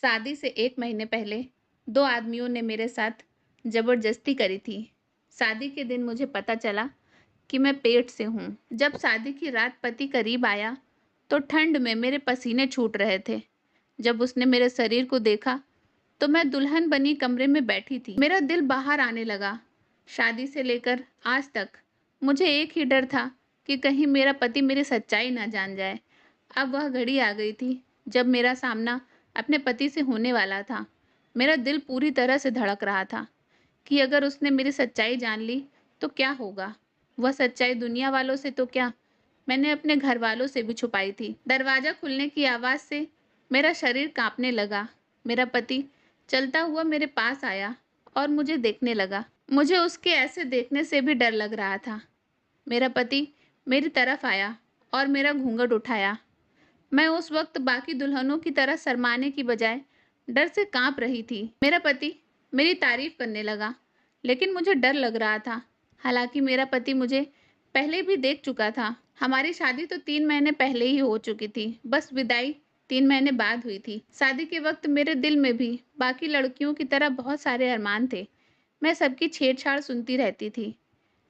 शादी से 1 महीने पहले 2 आदमियों ने मेरे साथ ज़बरदस्ती करी थी। शादी के दिन मुझे पता चला कि मैं पेट से हूँ। जब शादी की रात पति करीब आया, तो ठंड में मेरे पसीने छूट रहे थे। जब उसने मेरे शरीर को देखा, तो मैं दुल्हन बनी कमरे में बैठी थी। मेरा दिल बाहर आने लगा। शादी से लेकर आज तक मुझे एक ही डर था कि कहीं मेरा पति मेरी सच्चाई ना जान जाए। अब वह घड़ी आ गई थी जब मेरा सामना अपने पति से होने वाला था। मेरा दिल पूरी तरह से धड़क रहा था कि अगर उसने मेरी सच्चाई जान ली तो क्या होगा। वह सच्चाई दुनिया वालों से तो क्या, मैंने अपने घर वालों से भी छुपाई थी। दरवाज़ा खुलने की आवाज़ से मेरा शरीर कांपने लगा। मेरा पति चलता हुआ मेरे पास आया और मुझे देखने लगा। मुझे उसके ऐसे देखने से भी डर लग रहा था। मेरा पति मेरी तरफ आया और मेरा घूंघट उठाया। मैं उस वक्त बाकी दुल्हनों की तरह शर्माने की बजाय डर से कांप रही थी। मेरा पति मेरी तारीफ करने लगा, लेकिन मुझे डर लग रहा था। हालांकि मेरा पति मुझे पहले भी देख चुका था। हमारी शादी तो 3 महीने पहले ही हो चुकी थी, बस विदाई 3 महीने बाद हुई थी। शादी के वक्त मेरे दिल में भी बाकी लड़कियों की तरह बहुत सारे अरमान थे। मैं सबकी छेड़छाड़ सुनती रहती थी।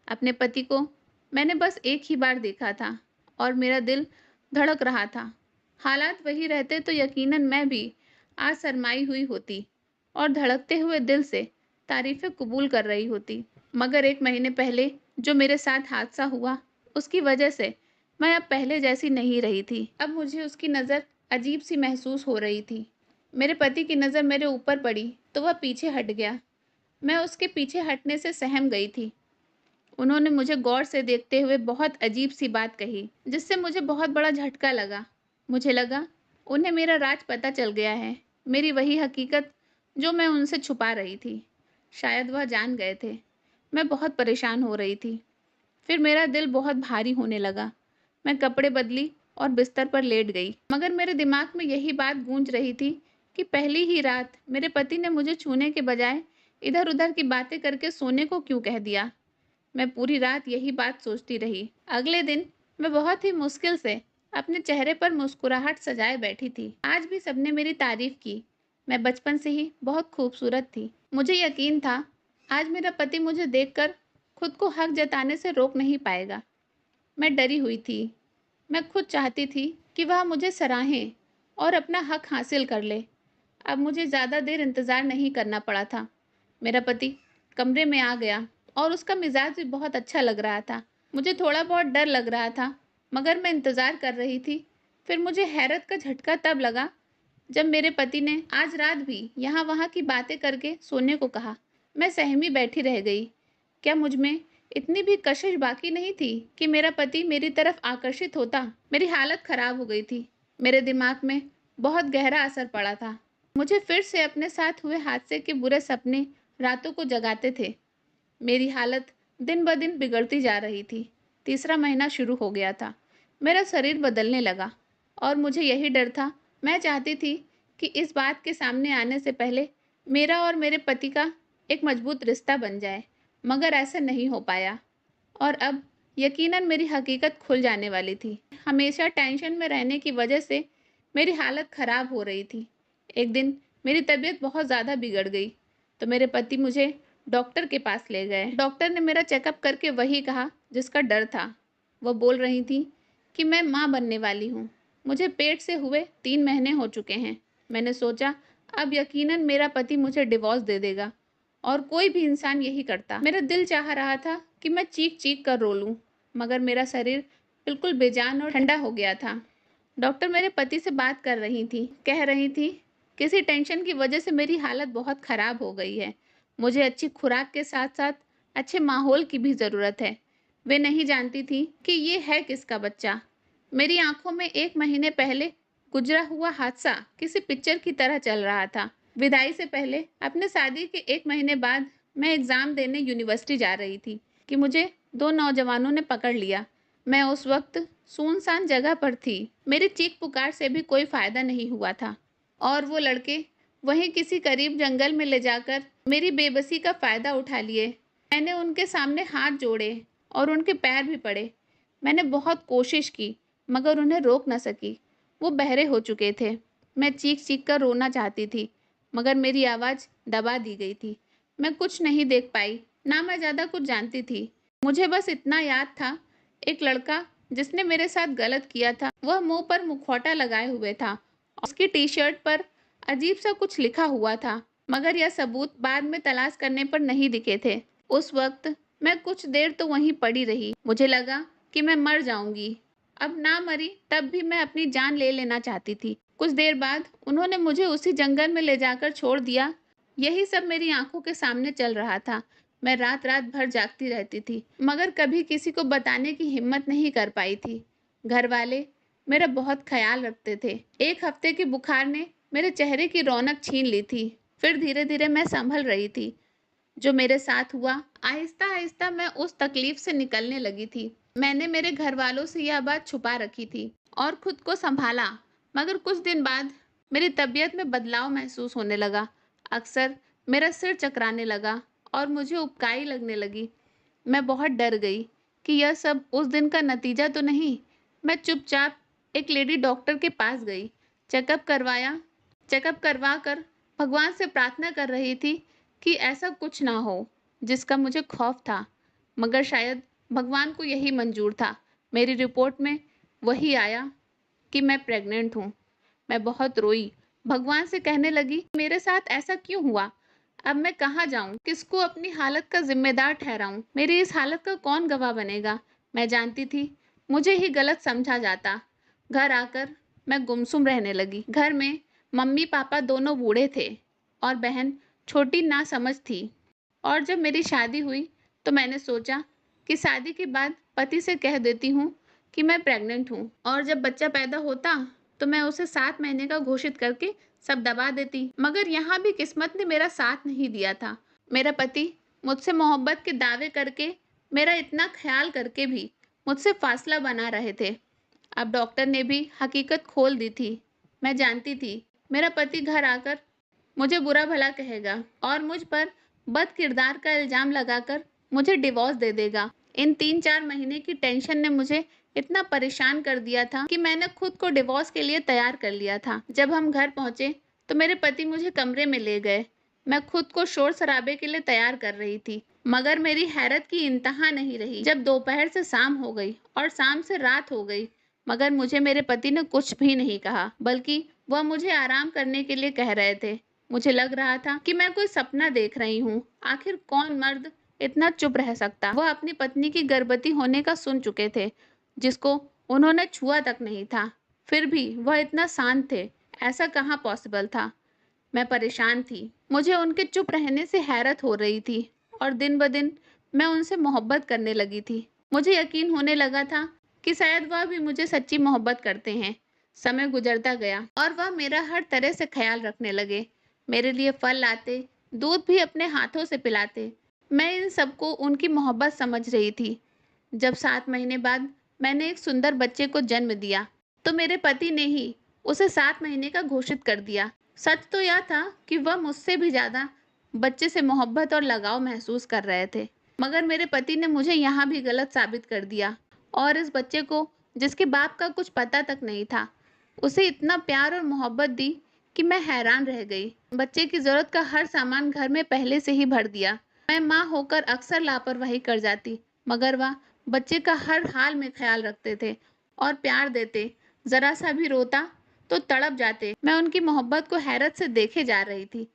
अपने पति को मैंने बस एक ही बार देखा था और मेरा दिल धड़क रहा था। हालात वही रहते तो यकीनन मैं भी आज शर्माई हुई होती और धड़कते हुए दिल से तारीफें कबूल कर रही होती। मगर 1 महीने पहले जो मेरे साथ हादसा हुआ, उसकी वजह से मैं अब पहले जैसी नहीं रही थी। अब मुझे उसकी नज़र अजीब सी महसूस हो रही थी। मेरे पति की नज़र मेरे ऊपर पड़ी तो वह पीछे हट गया। मैं उसके पीछे हटने से सहम गई थी। उन्होंने मुझे गौर से देखते हुए बहुत अजीब सी बात कही, जिससे मुझे बहुत बड़ा झटका लगा। मुझे लगा उन्हें मेरा राज पता चल गया है, मेरी वही हकीकत जो मैं उनसे छुपा रही थी। शायद वह जान गए थे। मैं बहुत परेशान हो रही थी। फिर मेरा दिल बहुत भारी होने लगा। मैं कपड़े बदली और बिस्तर पर लेट गई, मगर मेरे दिमाग में यही बात गूंज रही थी कि पहली ही रात मेरे पति ने मुझे छूने के बजाय इधर उधर की बातें करके सोने को क्यों कह दिया। मैं पूरी रात यही बात सोचती रही। अगले दिन मैं बहुत ही मुश्किल से अपने चेहरे पर मुस्कुराहट सजाए बैठी थी। आज भी सबने मेरी तारीफ की। मैं बचपन से ही बहुत खूबसूरत थी। मुझे यकीन था आज मेरा पति मुझे देखकर खुद को हक जताने से रोक नहीं पाएगा। मैं डरी हुई थी। मैं खुद चाहती थी कि वह मुझे सराहे और अपना हक हासिल कर ले। अब मुझे ज़्यादा देर इंतज़ार नहीं करना पड़ा था। मेरा पति कमरे में आ गया और उसका मिजाज भी बहुत अच्छा लग रहा था। मुझे थोड़ा बहुत डर लग रहा था, मगर मैं इंतज़ार कर रही थी। फिर मुझे हैरत का झटका तब लगा जब मेरे पति ने आज रात भी यहाँ वहाँ की बातें करके सोने को कहा। मैं सहमी बैठी रह गई। क्या मुझ में इतनी भी कशिश बाकी नहीं थी कि मेरा पति मेरी तरफ आकर्षित होता। मेरी हालत खराब हो गई थी। मेरे दिमाग में बहुत गहरा असर पड़ा था। मुझे फिर से अपने साथ हुए हादसे के बुरे सपने रातों को जगाते थे। मेरी हालत दिन ब दिन बिगड़ती जा रही थी। तीसरा महीना शुरू हो गया था। मेरा शरीर बदलने लगा और मुझे यही डर था। मैं चाहती थी कि इस बात के सामने आने से पहले मेरा और मेरे पति का एक मजबूत रिश्ता बन जाए, मगर ऐसा नहीं हो पाया। और अब यकीनन मेरी हकीकत खुल जाने वाली थी। हमेशा टेंशन में रहने की वजह से मेरी हालत ख़राब हो रही थी। एक दिन मेरी तबीयत बहुत ज़्यादा बिगड़ गई, तो मेरे पति मुझे डॉक्टर के पास ले गए। डॉक्टर ने मेरा चेकअप करके वही कहा जिसका डर था। वह बोल रही थी कि मैं माँ बनने वाली हूँ। मुझे पेट से हुए 3 महीने हो चुके हैं। मैंने सोचा अब यकीनन मेरा पति मुझे डिवोर्स दे देगा, और कोई भी इंसान यही करता। मेरा दिल चाह रहा था कि मैं चीख चीख कर रो लूं, मगर मेरा शरीर बिल्कुल बेजान और ठंडा हो गया था। डॉक्टर मेरे पति से बात कर रही थी, कह रही थी किसी टेंशन की वजह से मेरी हालत बहुत ख़राब हो गई है। मुझे अच्छी खुराक के साथ साथ अच्छे माहौल की भी ज़रूरत है। वे नहीं जानती थी कि ये है किसका बच्चा। मेरी आंखों में 1 महीने पहले गुजरा हुआ हादसा किसी पिक्चर की तरह चल रहा था। विदाई से पहले अपने शादी के 1 महीने बाद मैं एग्ज़ाम देने यूनिवर्सिटी जा रही थी कि मुझे 2 नौजवानों ने पकड़ लिया। मैं उस वक्त सुनसान जगह पर थी। मेरी चीख पुकार से भी कोई फ़ायदा नहीं हुआ था, और वो लड़के वहीं किसी करीब जंगल में ले जाकर मेरी बेबसी का फ़ायदा उठा लिए। मैंने उनके सामने हाथ जोड़े और उनके पैर भी पड़े। मैंने बहुत कोशिश की, मगर उन्हें रोक न सकी। वो बहरे हो चुके थे। मैं चीख-चीख कर रोना चाहती थी, मगर मेरी आवाज़ दबा दी गई थी। मैं कुछ नहीं देख पाई, ना मैं ज़्यादा कुछ जानती थी। मुझे बस इतना याद था, एक लड़का जिसने मेरे साथ गलत किया था, वह मुँह पर मुखौटा लगाए हुए था। उसकी टी-शर्ट पर अजीब-सा कुछ लिखा हुआ था, मगर यह सबूत बाद में तलाश करने पर नहीं दिखे थे। उस वक़्त मैं कुछ देर तो वहीं पड़ी रही। मुझे लगा कि मैं मर जाऊँगी। अब ना मरी तब भी मैं अपनी जान ले लेना चाहती थी। कुछ देर बाद उन्होंने मुझे उसी जंगल में ले जाकर छोड़ दिया। यही सब मेरी आँखों के सामने चल रहा था। मैं रात-रात भर जागती रहती थी, मगर कभी किसी को बताने की हिम्मत नहीं कर पाई थी। घरवाले मेरा बहुत ख़्याल रखते थे। 1 हफ्ते के बुखार ने मेरे चेहरे की रौनक छीन ली थी। फिर धीरे-धीरे मैं सँभल रही थी। जो मेरे साथ हुआ, आहिस्ता-आहिस्ता मैं उस तकलीफ से निकलने लगी थी। मैंने मेरे घरवालों से यह बात छुपा रखी थी और खुद को सँभाला, मगर कुछ दिन बाद मेरी तबीयत में बदलाव महसूस होने लगा। अक्सर मेरा सिर चकराने लगा और मुझे उबकाई लगने लगी। मैं बहुत डर गई कि यह सब उस दिन का नतीजा तो नहीं। मैं चुपचाप एक लेडी डॉक्टर के पास गई। चेकअप करवाया चेकअप करवा कर भगवान से प्रार्थना कर रही थी कि ऐसा कुछ ना हो जिसका मुझे खौफ था, मगर शायद भगवान को यही मंजूर था। मेरी रिपोर्ट में वही आया कि मैं प्रेग्नेंट हूँ। मैं बहुत रोई, भगवान से कहने लगी, मेरे साथ ऐसा क्यों हुआ? अब मैं कहाँ जाऊँ? किसको अपनी हालत का ज़िम्मेदार ठहराऊँ? मेरी इस हालत का कौन गवाह बनेगा? मैं जानती थी, मुझे ही गलत समझा जाता। घर आकर मैं गुमसुम रहने लगी। घर में मम्मी-पापा दोनों बूढ़े थे और बहन छोटी नासमझ थी। और जब मेरी शादी हुई, तो मैंने सोचा कि शादी के बाद पति से कह देती हूँ कि मैं प्रेग्नेंट हूँ और जब बच्चा पैदा होता, तो मैं उसे 7 महीने का घोषित करके सब दबा देती। मगर यहाँ भी किस्मत ने मेरा साथ नहीं दिया था। मेरा पति मुझसे मोहब्बत के दावे करके, मेरा इतना ख्याल करके भी मुझसे फासला बना रहे थे। अब डॉक्टर ने भी हकीकत खोल दी थी। मैं जानती थी, मेरा पति घर आकर मुझे बुरा-भला कहेगा और मुझ पर बद-किरदार का इल्ज़ाम लगाकर मुझे डिवोर्स दे देगा। इन 3-4 महीने की टेंशन ने मुझे इतना परेशान कर दिया था कि मैंने खुद को डिवोर्स के लिए तैयार कर लिया था। जब हम घर पहुँचे, तो मेरे पति मुझे कमरे में ले गए। मैं खुद को शोर-शराबे के लिए तैयार कर रही थी, मगर मेरी हैरत की इंतहा नहीं रही जब दोपहर से शाम हो गई और शाम से रात हो गई, मगर मुझे मेरे पति ने कुछ भी नहीं कहा, बल्कि वह मुझे आराम करने के लिए कह रहे थे। मुझे लग रहा था कि मैं कोई सपना देख रही हूँ। आखिर कौन मर्द इतना चुप रह सकता? वह अपनी पत्नी की गर्भवती होने का सुन चुके थे, जिसको उन्होंने छुआ तक नहीं था। फिर भी वह इतना शांत थे। ऐसा कहाँ पॉसिबल था? मैं परेशान थी। मुझे उनके चुप रहने से हैरत हो रही थी और दिन-ब-दिन मैं उनसे मोहब्बत करने लगी थी। मुझे यकीन होने लगा था कि शायद वह भी मुझे सच्ची मोहब्बत करते हैं। समय गुजरता गया और वह मेरा हर तरह से ख्याल रखने लगे। मेरे लिए फल लाते, दूध भी अपने हाथों से पिलाते। मैं इन सबको उनकी मोहब्बत समझ रही थी। जब 7 महीने बाद मैंने एक सुंदर बच्चे को जन्म दिया, तो मेरे पति ने ही उसे 7 महीने का घोषित कर दिया। सच तो यह था कि वह मुझसे भी ज़्यादा बच्चे से मोहब्बत और लगाव महसूस कर रहे थे। मगर मेरे पति ने मुझे यहाँ भी गलत साबित कर दिया और इस बच्चे को, जिसके बाप का कुछ पता तक नहीं था, उसे इतना प्यार और मोहब्बत दी कि मैं हैरान रह गई। बच्चे की ज़रूरत का हर सामान घर में पहले से ही भर दिया। मैं माँ होकर अक्सर लापरवाही कर जाती, मगर वह बच्चे का हर हाल में ख्याल रखते थे और प्यार देते। ज़रा सा भी रोता तो तड़प जाते। मैं उनकी मोहब्बत को हैरत से देखे जा रही थी।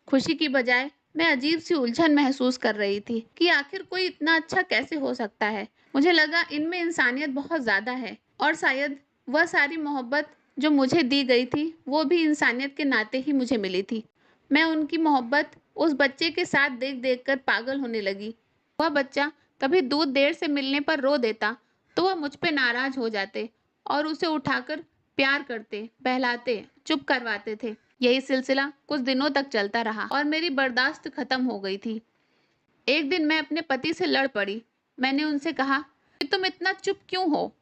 खुशी की बजाय मैं अजीब सी उलझन महसूस कर रही थी कि आखिर कोई इतना अच्छा कैसे हो सकता है। मुझे लगा इनमें इंसानियत बहुत ज़्यादा है और शायद वह सारी मोहब्बत जो मुझे दी गई थी, वो भी इंसानियत के नाते ही मुझे मिली थी। मैं उनकी मोहब्बत उस बच्चे के साथ देख-देख कर पागल होने लगी। वह बच्चा कभी दूध देर से मिलने पर रो देता, तो वह मुझ पे नाराज़ हो जाते और उसे उठाकर प्यार करते, बहलाते, चुप करवाते थे। यही सिलसिला कुछ दिनों तक चलता रहा और मेरी बर्दाश्त खत्म हो गई थी। एक दिन मैं अपने पति से लड़ पड़ी। मैंने उनसे कहा कि तुम इतना चुप क्यों हो?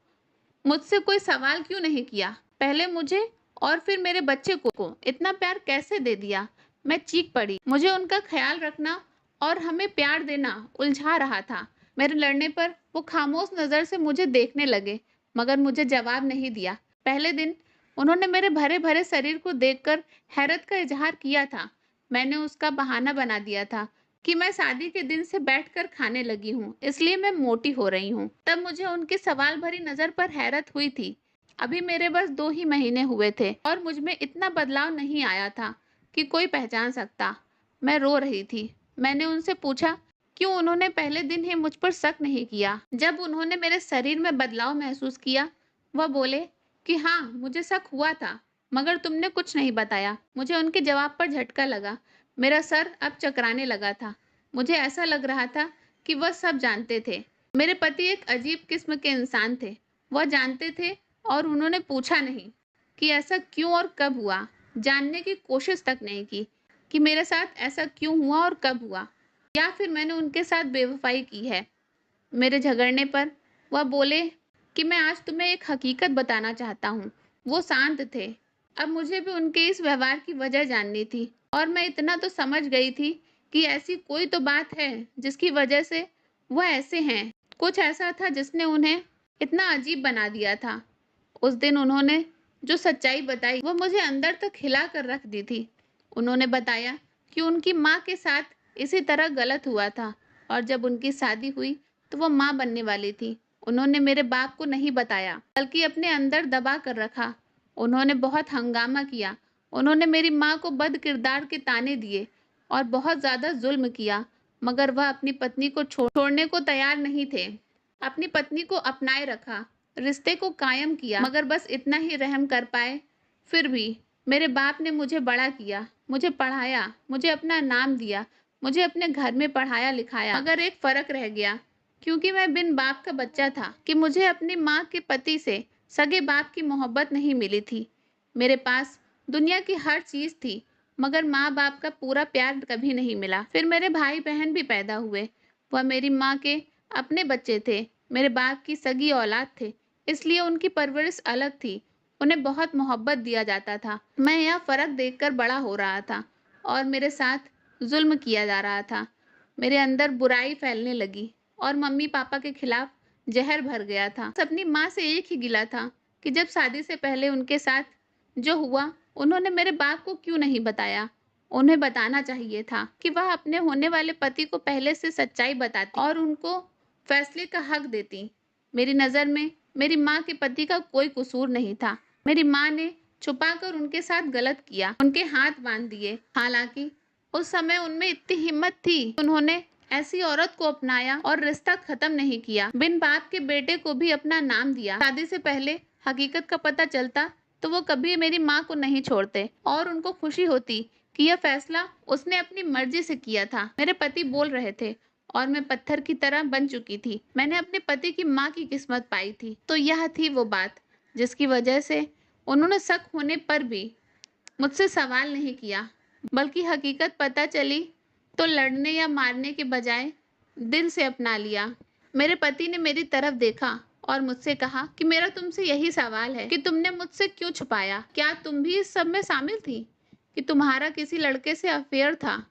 मुझसे कोई सवाल क्यों नहीं किया? पहले मुझे और फिर मेरे बच्चे को इतना प्यार कैसे दे दिया? मैं चीख पड़ी। मुझे उनका ख्याल रखना और हमें प्यार देना उलझा रहा था। मेरे लड़ने पर वो खामोश नज़र से मुझे देखने लगे, मगर मुझे जवाब नहीं दिया। पहले दिन उन्होंने मेरे भरे-भरे शरीर को देखकर हैरत का इज़हार किया था। मैंने उसका बहाना बना दिया था कि मैं शादी के दिन से बैठकर खाने लगी हूँ, इसलिए मैं मोटी हो रही हूँ। तब मुझे उनकी सवाल भरी नज़र पर हैरत हुई थी। अभी मेरे बस 2 ही महीने हुए थे और मुझ में इतना बदलाव नहीं आया था कि कोई पहचान सकता। मैं रो रही थी। मैंने उनसे पूछा, क्यों उन्होंने पहले दिन ही मुझ पर शक नहीं किया? जब उन्होंने मेरे शरीर में बदलाव महसूस किया, वह बोले कि हाँ, मुझे शक हुआ था, मगर तुमने कुछ नहीं बताया। मुझे उनके जवाब पर झटका लगा। मेरा सर अब चकराने लगा था। मुझे ऐसा लग रहा था कि वह सब जानते थे। मेरे पति एक अजीब किस्म के इंसान थे। वह जानते थे और उन्होंने पूछा नहीं कि ऐसा क्यों और कब हुआ। जानने की कोशिश तक नहीं की कि मेरे साथ ऐसा क्यों हुआ और कब हुआ, या फिर मैंने उनके साथ बेवफाई की है। मेरे झगड़ने पर वह बोले कि मैं आज तुम्हें एक हकीकत बताना चाहता हूँ। वो शांत थे। अब मुझे भी उनके इस व्यवहार की वजह जाननी थी और मैं इतना तो समझ गई थी कि ऐसी कोई तो बात है जिसकी वजह से वह ऐसे हैं। कुछ ऐसा था जिसने उन्हें इतना अजीब बना दिया था। उस दिन उन्होंने जो सच्चाई बताई वो मुझे अंदर तक हिला कर रख दी थी। उन्होंने बताया कि उनकी माँ के साथ इसी तरह गलत हुआ था और जब उनकी शादी हुई तो वो माँ बनने वाली थी। उन्होंने मेरे बाप को नहीं बताया, बल्कि अपने अंदर दबा कर रखा। उन्होंने बहुत हंगामा किया। उन्होंने मेरी माँ को बद किरदार के ताने दिए और बहुत ज़्यादा जुल्म किया, मगर वह अपनी पत्नी को छोड़ने को तैयार नहीं थे। अपनी पत्नी को अपनाए रखा, रिश्ते को कायम किया, मगर बस इतना ही रहम कर पाए। फिर भी मेरे बाप ने मुझे बड़ा किया, मुझे पढ़ाया, मुझे अपना नाम दिया, मुझे अपने घर में पढ़ाया लिखाया। मगर एक फ़र्क रह गया, क्योंकि मैं बिन बाप का बच्चा था, कि मुझे अपनी माँ के पति से सगे बाप की मोहब्बत नहीं मिली थी। मेरे पास दुनिया की हर चीज़ थी, मगर माँ बाप का पूरा प्यार कभी नहीं मिला। फिर मेरे भाई बहन भी पैदा हुए। वह मेरी माँ के अपने बच्चे थे, मेरे बाप की सगी औलाद थे, इसलिए उनकी परवरिश अलग थी। उन्हें बहुत मोहब्बत दिया जाता था। मैं यह फ़र्क देखकर बड़ा हो रहा था और मेरे साथ जुल्म किया जा रहा था। मेरे अंदर बुराई फैलने लगी और मम्मी पापा के खिलाफ जहर भर गया था। बस अपनी माँ से एक ही गिला था कि जब शादी से पहले उनके साथ जो हुआ, उन्होंने मेरे बाप को क्यों नहीं बताया। उन्हें बताना चाहिए था कि वह अपने होने वाले पति को पहले से सच्चाई बताती और उनको फैसले का हक देती। मेरी नज़र में मेरी माँ के पति का कोई कसूर नहीं था। मेरी माँ ने छुपाकर उनके साथ गलत किया, उनके हाथ बांध दिए। हालांकि उस समय उनमें इतनी हिम्मत थी, उन्होंने ऐसी औरत को अपनाया और रिश्ता खत्म नहीं किया। बिन बाप के बेटे को भी अपना नाम दिया। शादी से पहले हकीकत का पता चलता तो वो कभी मेरी माँ को नहीं छोड़ते और उनको खुशी होती कि यह फैसला उसने अपनी मर्जी से किया था। मेरे पति बोल रहे थे और मैं पत्थर की तरह बन चुकी थी। मैंने अपने पति की माँ की किस्मत पाई थी। तो यह थी वो बात जिसकी वजह से उन्होंने शक होने पर भी मुझसे सवाल नहीं किया, बल्कि हकीकत पता चली तो लड़ने या मारने के बजाय दिल से अपना लिया। मेरे पति ने मेरी तरफ देखा और मुझसे कहा कि मेरा तुमसे यही सवाल है कि तुमने मुझसे क्यों छुपाया? क्या तुम भी इस सब में शामिल थी कि तुम्हारा किसी लड़के से अफेयर था?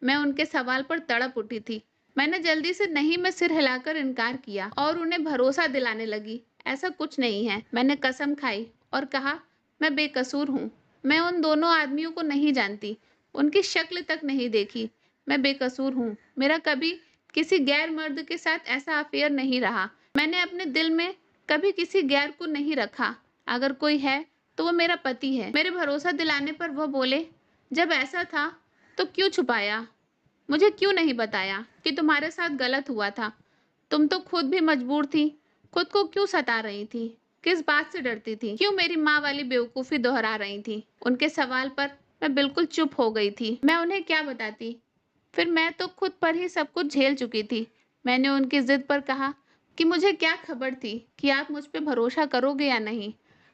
मैं उनके सवाल पर तड़प उठी थी। मैंने जल्दी से नहीं में सिर हिलाकर इनकार किया और उन्हें भरोसा दिलाने लगी, ऐसा कुछ नहीं है। मैंने कसम खाई और कहा, मैं बेकसूर हूँ। मैं उन दोनों आदमियों को नहीं जानती, उनकी शक्ल तक नहीं देखी। मैं बेकसूर हूँ। मेरा कभी किसी गैर मर्द के साथ ऐसा अफेयर नहीं रहा। मैंने अपने दिल में कभी किसी गैर को नहीं रखा। अगर कोई है तो वो मेरा पति है। मेरे भरोसा दिलाने पर वह बोले, जब ऐसा था तो क्यों छुपाया? मुझे क्यों नहीं बताया कि तुम्हारे साथ गलत हुआ था? तुम तो खुद भी मजबूर थी। खुद को क्यों सता रही थी? किस बात से डरती थी? क्यों मेरी माँ वाली बेवकूफ़ी दोहरा रही थी? उनके सवाल पर मैं बिल्कुल चुप हो गई थी। मैं उन्हें क्या बताती? फिर मैं तो खुद पर ही सब कुछ झेल चुकी थी। मैंने उनकी ज़िद पर कहा कि मुझे क्या खबर थी कि आप मुझ पे भरोसा करोगे या नहीं।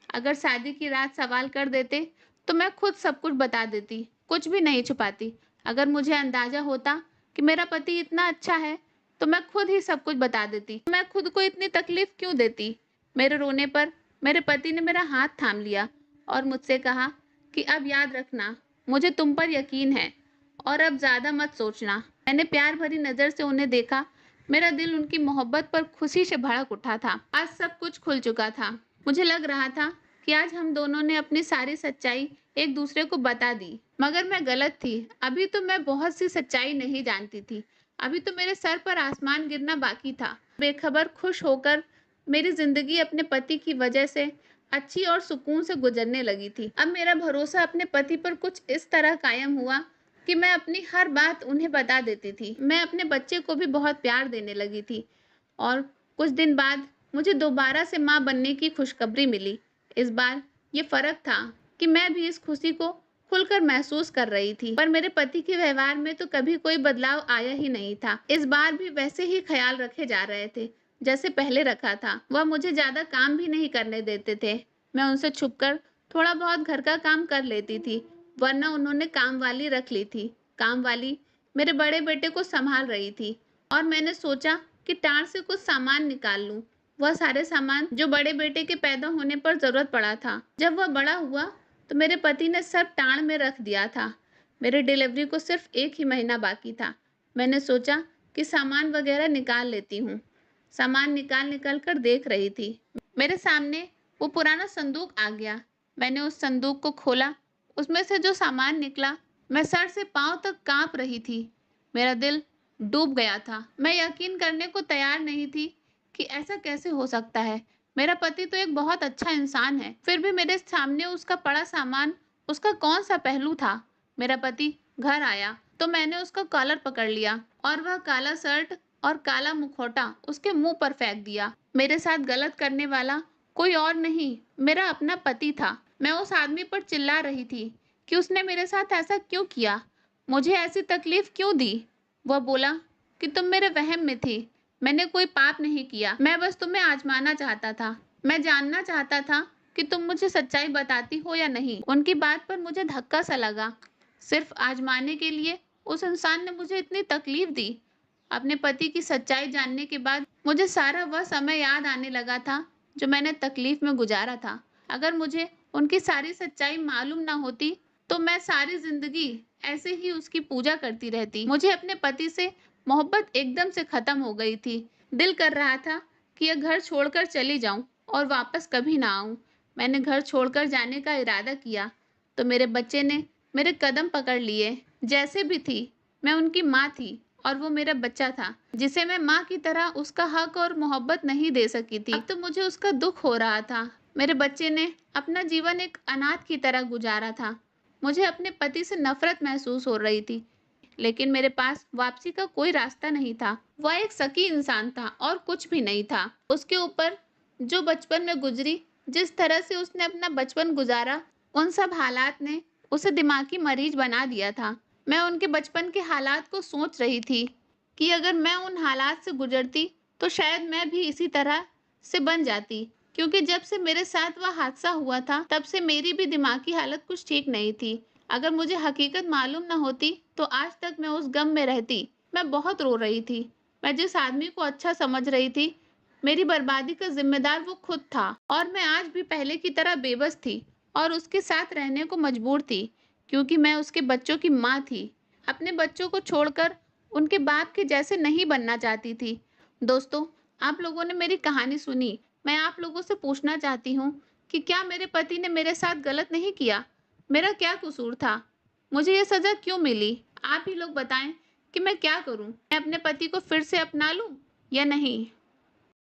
अगर शादी की रात सवाल कर देते तो मैं खुद सब कुछ बता देती, कुछ भी नहीं छुपाती। अगर मुझे अंदाज़ा होता कि मेरा पति इतना अच्छा है तो मैं खुद ही सब कुछ बता देती। मैं खुद को इतनी तकलीफ क्यों देती? मेरे रोने पर मेरे पति ने मेरा हाथ थाम लिया और मुझसे कहा कि अब याद रखना, मुझे तुम पर यकीन है और अब ज़्यादा मत सोचना। मैंने प्यार भरी नज़र से उन्हें देखा। मेरा दिल उनकी मोहब्बत पर खुशी से भड़क उठा था। आज सब कुछ खुल चुका था। मुझे लग रहा था कि आज हम दोनों ने अपनी सारी सच्चाई एक दूसरे को बता दी। मगर मैं गलत थी। अभी तो मैं बहुत सी सच्चाई नहीं जानती थी। अभी तो मेरे सर पर आसमान गिरना बाकी था। बेखबर खुश होकर मेरी जिंदगी अपने पति की वजह से अच्छी और सुकून से गुजरने लगी थी। अब मेरा भरोसा अपने पति पर कुछ इस तरह कायम हुआ कि मैं अपनी हर बात उन्हें बता देती थी। मैं अपने बच्चे को भी बहुत प्यार देने लगी थी और कुछ दिन बाद मुझे दोबारा से माँ बनने की खुशखबरी मिली। इस बार ये फर्क था कि मैं भी इस खुशी को खुलकर महसूस कर रही थी, पर मेरे पति के व्यवहार में तो कभी कोई बदलाव आया ही नहीं था। इस बार भी वैसे ही ख्याल रखे जा रहे थे जैसे पहले रखा था। वह मुझे ज्यादा काम भी नहीं करने देते थे। मैं उनसे छुपकर थोड़ा बहुत घर का काम कर लेती थी, वरना उन्होंने काम वाली रख ली थी। काम वाली मेरे बड़े बेटे को संभाल रही थी और मैंने सोचा कि टार से कुछ सामान निकाल लूं। वह सारे सामान जो बड़े बेटे के पैदा होने पर जरूरत पड़ा था। जब वह बड़ा हुआ तो मेरे पति ने सब टाण में रख दिया था। मेरे डिलीवरी को सिर्फ 1 ही महीना बाकी था। मैंने सोचा कि सामान वगैरह निकाल लेती हूँ। सामान निकाल निकाल कर देख रही थी। मेरे सामने वो पुराना संदूक आ गया। मैंने उस संदूक को खोला। उसमें से जो सामान निकला, मैं सर से पांव तक कांप रही थी। मेरा दिल डूब गया था। मैं यकीन करने को तैयार नहीं थी कि ऐसा कैसे हो सकता है। मेरा पति तो एक बहुत अच्छा इंसान है, फिर भी मेरे सामने उसका पड़ा सामान उसका कौन सा पहलू था। मेरा पति घर आया तो मैंने उसका कॉलर पकड़ लिया और वह काला शर्ट और काला मुखौटा उसके मुंह पर फेंक दिया। मेरे साथ गलत करने वाला कोई और नहीं, मेरा अपना पति था। मैं उस आदमी पर चिल्ला रही थी कि उसने मेरे साथ ऐसा क्यों किया, मुझे ऐसी तकलीफ क्यों दी। वह बोला कि तुम मेरे वहम में थी, मैंने कोई पाप नहीं किया, मैं बस तुम्हें आजमाना चाहता था। मैं जानना चाहता था कि तुम मुझे सच्चाई बताती हो या नहीं। उनकी बात पर मुझे धक्का सा लगा। सिर्फ आजमाने के लिए उस इंसान ने मुझे इतनी तकलीफ दी। अपने पति की सच्चाई जानने के बाद मुझे सारा वह समय याद आने लगा था जो मैंने तकलीफ में गुजारा था। अगर मुझे उनकी सारी सच्चाई मालूम ना होती तो मैं सारी जिंदगी ऐसे ही उसकी पूजा करती रहती। मुझे अपने पति से मोहब्बत एकदम से खत्म हो गई थी। दिल कर रहा था कि यह घर छोड़कर चली जाऊं और वापस कभी ना आऊं। मैंने घर छोड़कर जाने का इरादा किया तो मेरे बच्चे ने मेरे कदम पकड़ लिए। जैसे भी थी, मैं उनकी माँ थी और वो मेरा बच्चा था जिसे मैं माँ की तरह उसका हक और मोहब्बत नहीं दे सकी थी। अब तो मुझे उसका दुख हो रहा था। मेरे बच्चे ने अपना जीवन एक अनाथ की तरह गुजारा था। मुझे अपने पति से नफरत महसूस हो रही थी, लेकिन मेरे पास वापसी का कोई रास्ता नहीं था। वह एक सकी इंसान था और कुछ भी नहीं था। उसके ऊपर जो बचपन में गुजरी, जिस तरह से उसने अपना बचपन गुजारा, उन सब हालात ने उसे दिमागी मरीज बना दिया था। मैं उनके बचपन के हालात को सोच रही थी कि अगर मैं उन हालात से गुजरती तो शायद मैं भी इसी तरह से बन जाती, क्योंकि जब से मेरे साथ वह हादसा हुआ था तब से मेरी भी दिमागी हालत कुछ ठीक नहीं थी। अगर मुझे हकीकत मालूम न होती तो आज तक मैं उस गम में रहती। मैं बहुत रो रही थी। मैं जिस आदमी को अच्छा समझ रही थी, मेरी बर्बादी का जिम्मेदार वो खुद था और मैं आज भी पहले की तरह बेबस थी और उसके साथ रहने को मजबूर थी, क्योंकि मैं उसके बच्चों की माँ थी। अपने बच्चों को छोड़कर उनके बाप के जैसे नहीं बनना चाहती थी। दोस्तों, आप लोगों ने मेरी कहानी सुनी। मैं आप लोगों से पूछना चाहती हूँ कि क्या मेरे पति ने मेरे साथ गलत नहीं किया? मेरा क्या कसूर था? मुझे ये सजा क्यों मिली? आप ही लोग बताएं कि मैं क्या करूं? मैं अपने पति को फिर से अपना लूं या नहीं?